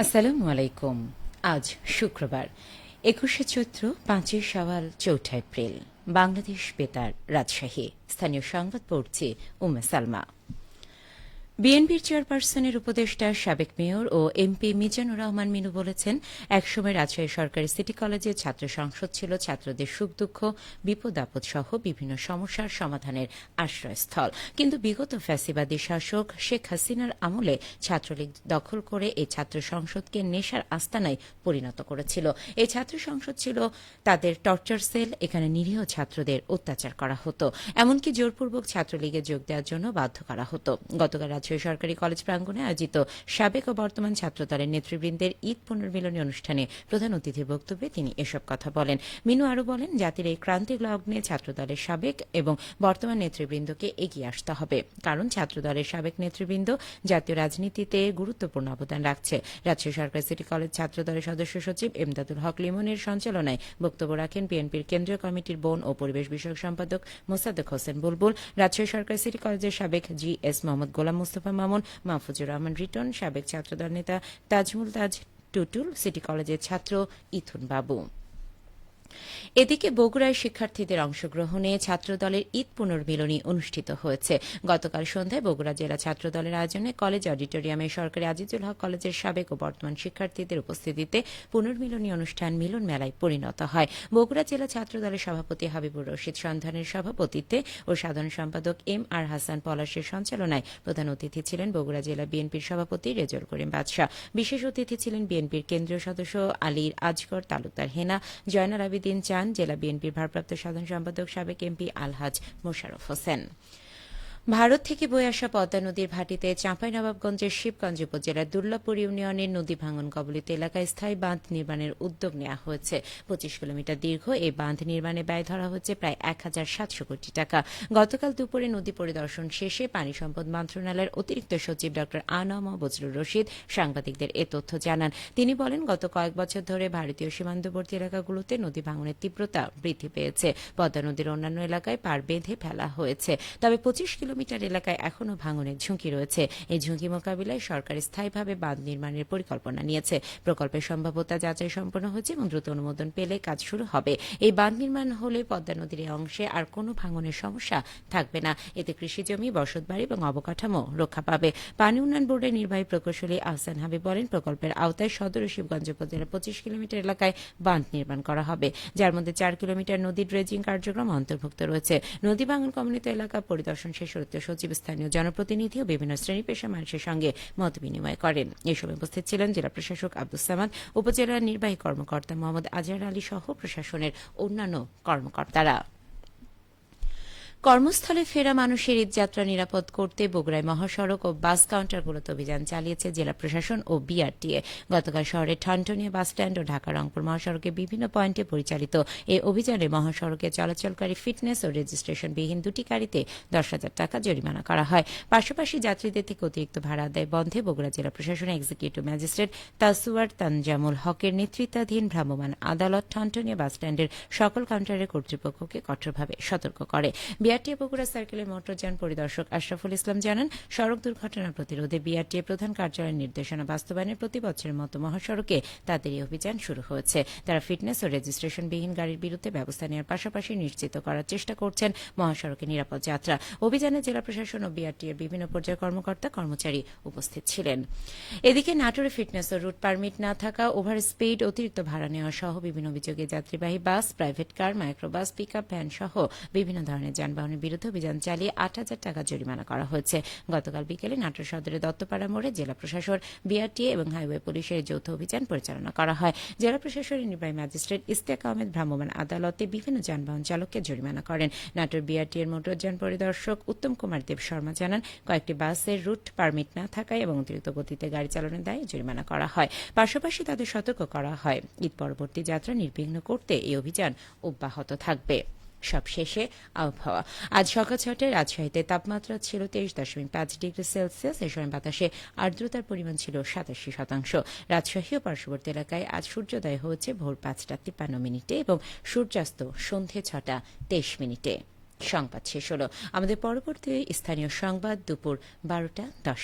আসসালামু আলাইকুম। আজ শুক্রবার ২১শে চৈত্র ৫ই শাওয়াল ৪ঠা এপ্রিল। বাংলাদেশ বেতার, রাজশাহী। স্থানীয় সংবাদ পড়ছি উম্মে সালমা। বিএনপির চেয়ারপারসনের উপদেষ্টা সাবেক মেয়র ও এমপি মিজানুর রহমান মিনু বলেছেন, একসময় রাজশাহী সরকারি সিটি কলেজে ছাত্র সংসদ ছিল ছাত্রদের সুখ দুঃখ, বিপদ আপদ সহ বিভিন্ন সমস্যার সমাধানের আশ্রয়স্থল। কিন্তু বিগত ফ্যাসিবাদী শাসক শেখ হাসিনার আমলে ছাত্রলীগ দখল করে এই ছাত্র সংসদকে নেশার আস্তানায় পরিণত করেছিল। এই ছাত্র সংসদ ছিল তাদের টর্চার সেল। এখানে নিরীহ ছাত্রদের অত্যাচার করা হতো, এমনকি জোরপূর্বক ছাত্রলীগে যোগ দেওয়ার জন্য বাধ্য করা হতো। গতকাল রাজশাহী সরকারি কলেজ প্রাঙ্গণে আয়োজিত সাবেক ও বর্তমান ছাত্রদলের নেতৃবৃন্দের ঈদ পুনর্মিলনী অনুষ্ঠানে প্রধান অতিথির বক্তব্যে তিনি এসব কথা বলেন। মিনু আরও বলেন, জাতির এই ক্রান্তির লগ্নে ছাত্রদলের সাবেক এবং বর্তমান নেতৃবৃন্দকে এগিয়ে আসতে হবে, কারণ ছাত্রদলের সাবেক নেতৃবৃন্দ জাতীয় রাজনীতিতে গুরুত্বপূর্ণ অবদান রাখছে। রাজশাহী সরকারি সিটি কলেজ ছাত্রদলের সদস্য সচিব এমদাদুল হক লিমনের সঞ্চালনায় বক্তব্য রাখেন বিএনপির কেন্দ্রীয় কমিটির বন ও পরিবেশ বিষয়ক সম্পাদক মোসাদ্দেক হোসেন বুলবুল, রাজশাহী সরকারি সিটি কলেজের সাবেক জিএস মোহাম্মদ গোলাম মুস্তফা মামুন, মাহফুজুর রহমান রিটন, সাবেক ছাত্রদল নেতা তাজমুল তাজ টুটুল, সিটি কলেজের ছাত্র ইথুন বাবু। এদিকে বগুড়ায় শিক্ষার্থীদের অংশগ্রহণে ছাত্রদলের ঈদ পুনর্মিলনী অনুষ্ঠিত হয়েছে। গতকাল সন্ধ্যায় বগুড়া জেলা ছাত্রদলের আয়োজনে কলেজ অডিটোরিয়ামে সরকারি আজিজুল হক কলেজের সাবেক ও বর্তমান শিক্ষার্থীদের উপস্থিতিতে পুনর্মিলনী অনুষ্ঠান মিলন মেলায় পরিণত হয়। বগুড়া জেলা ছাত্রদলের সভাপতি হাবিবুর রশিদ সন্ধানের সভাপতিত্বে ও সাধারণ সম্পাদক এম আর হাসান পলাশের সঞ্চালনায় প্রধান অতিথি ছিলেন বগুড়া জেলা বিএনপির সভাপতি রেজল করিম বাদশাহ। বিশেষ অতিথি ছিলেন বিএনপির কেন্দ্রীয় সদস্য আলীর আজগর তালুকদার হেনা, জয়নাল আবেদিন চান, জেলা বিএনপির ভারপ্রাপ্ত সাধারণ সম্পাদক সাবেক এমপি আলহাজ মোশাররফ হোসেন। ভারত থেকে বয়ে আসা পদ্মা নদীর ভাটিতে চাঁপাইনবাবগঞ্জের শিবগঞ্জ উপজেলার দুর্লাপুর ইউনিয়নের নদী ভাঙন কবলিত এলাকায় স্থায়ী বাঁধ নির্মাণের উদ্যোগ নেওয়া হয়েছে। ২৫ কিলোমিটার দীর্ঘ এই বাঁধ নির্মাণে ব্যয় ধরা হচ্ছে প্রায় ১,৭০০ কোটি টাকা। গতকাল দুপুরে নদী পরিদর্শন শেষে পানি সম্পদ মন্ত্রণালয়ের অতিরিক্ত সচিব ড আনম বজলুর রশিদ সাংবাদিকদের এ তথ্য জানান। তিনি বলেন, গত কয়েক বছর ধরে ভারতীয় সীমান্তবর্তী এলাকাগুলোতে নদী ভাঙনের তীব্রতা বৃদ্ধি পেয়েছে। পদ্মা নদীর অন্যান্য এলাকায় পার বেঁধে ফেলা হয়েছে, তবে ২৫ কিলোমিটার এলাকায় এখনও ভাঙনের ঝুঁকি রয়েছে। এই ঝুঁকি মোকাবিলায় সরকার স্থায়ীভাবে বাঁধ নির্মাণের পরিকল্পনা নিয়েছে। প্রকল্পের সম্ভাব্যতা যাচাই সম্পন্ন হয়েছে এবং দ্রুত অনুমোদন পেলে কাজ শুরু হবে। এই বাঁধ নির্মাণ হলে পদ্মা নদীর এই অংশে আর কোনো ভাঙনের সমস্যা থাকবে না। এতে কৃষিজমি, বসতবাড়ি এবং অবকাঠামো রক্ষা পাবে। পানি উন্নয়ন বোর্ডের নির্বাহী প্রকৌশলী আহসান হাবিব বলেন, প্রকল্পের আওতায় সদর ও শিবগঞ্জ উপজেলার ২৫ কিলোমিটার এলাকায় বাঁধ নির্মাণ করা হবে, যার মধ্যে ৪ কিলোমিটার নদী ড্রেজিং কার্যক্রম অন্তর্ভুক্ত রয়েছে। নদী ভাঙন কবলিত এলাকা পরিদর্শন শেষে সচিব স্থানীয় জনপ্রতিনিধি ও বিভিন্ন শ্রেণী পেশা মানুষের সঙ্গে মত বিনিময় করেন। এ সময় উপস্থিত ছিলেন জেলা প্রশাসক আব্দুস সামাদ, উপজেলার নির্বাহী কর্মকর্তা মোহাম্মদ আজহার আলী সহ প্রশাসনের অন্যান্য কর্মকর্তারা। কর্মস্থলে ফেরা মানুষের ঈদযাত্রা নিরাপদ করতে বগুড়ায় মহাসড়ক ও বাস কাউন্টারগুলোতে অভিযান চালিয়েছে জেলা প্রশাসন ও বিআরটিএ। গতকাল শহরের ঠানটনিয়া বাসস্ট্যান্ড ও ঢাকা রংপুর মহাসড়কের বিভিন্ন পয়েন্টে পরিচালিত এই অভিযানে মহাসড়কে চলাচলকারী ফিটনেস ও রেজিস্ট্রেশনবিহীন দুটি গাড়িতে ১০,০০০ টাকা জরিমানা করা হয়। পাশাপাশি যাত্রীদের থেকে অতিরিক্ত ভাড়া আদায় বন্ধে বগুড়া জেলা প্রশাসনের এক্সিকিউটিভ ম্যাজিস্ট্রেট তাসুয়ার তানজামুল হকের নেতৃত্বাধীন ভ্রাম্যমাণ আদালত ঠানটনিয়া বাসস্ট্যান্ডের সকল কাউন্টারের কর্তৃপক্ষকে কঠোরভাবে সতর্ক করে। বিআরটিএ বগুড়া সার্কেলের মোটরযান পরিদর্শক আশরাফুল ইসলাম জানান, সড়ক দুর্ঘটনা প্রতিরোধে বিআরটিএ প্রধান কার্যালয়ের নির্দেশনা বাস্তবায়নের প্রতি বছরের মতো মহাসড়কে তাদের এই অভিযান শুরু হয়েছে। তারা ফিটনেস ও রেজিস্ট্রেশনবিহীন গাড়ির বিরুদ্ধে ব্যবস্থা নেওয়ার পাশাপাশি নিশ্চিত করার চেষ্টা করছেন মহাসড়কে নিরাপদ যাত্রা। অভিযানে জেলা প্রশাসন ও বিআরটিএর বিভিন্ন পর্যায়ের কর্মকর্তা কর্মচারী উপস্থিত ছিলেন। এদিকে নাটোরে ফিটনেস ও রুট পারমিট না থাকা, ওভার স্পিড, অতিরিক্ত ভাড়া নেওয়া সহ বিভিন্ন অভিযোগে যাত্রীবাহী bus, private car, microbus, pickup van সহ বিভিন্ন ধরনের যানবাহনের বিরুদ্ধে অভিযান চালিয়ে ৮,০০০ টাকা জরিমানা করা হয়েছে। গতকাল বিকেলে নাটোর সদরের দত্তপাড়া মোড়ে জেলা প্রশাসন, বিআরটিএ এবং হাইওয়ে পুলিশের যৌথ অভিযান পরিচালনা করা হয়। জেলা প্রশাসনের নির্বাহী ম্যাজিস্ট্রেট ইস্তেক আহমেদ ভ্রাম্যমাণ আদালতে বিভিন্ন যানবাহন চালককে জরিমানা করেন। নাটোর বিআরটিএর মোটরযান পরিদর্শক উত্তম কুমার দেব শর্মা জানান, কয়েকটি বাসের রুট পারমিট না থাকায় এবং অতিরিক্ত গতিতে গাড়ি চালানোর দায়ে জরিমানা করা হয়। পাশাপাশি তাদের সতর্ক করা হয়, ঈদ পরবর্তী যাত্রা নির্বিঘ্ন করতে এই অভিযান অব্যাহত থাকবে। সবশেষে আবহাওয়া। আজ সকাল ৬টায় রাজশাহীতে তাপমাত্রা ছিল ২৩.৫ ডিগ্রি সেলসিয়াস। এই সময় বাতাসে আর্দ্রতার পরিমাণ ছিল ৮৭%। রাজশাহী ও পার্শ্ববর্তী এলাকায় আজ সূর্যোদয় হয়েছে ভোর ৫টা ৫৩ এবং সূর্যাস্ত সন্ধে ৬টা ২৩। সংবাদ শেষ হল। আমাদের পরবর্তী স্থানীয় সংবাদ দুপুর ১২টা ১০।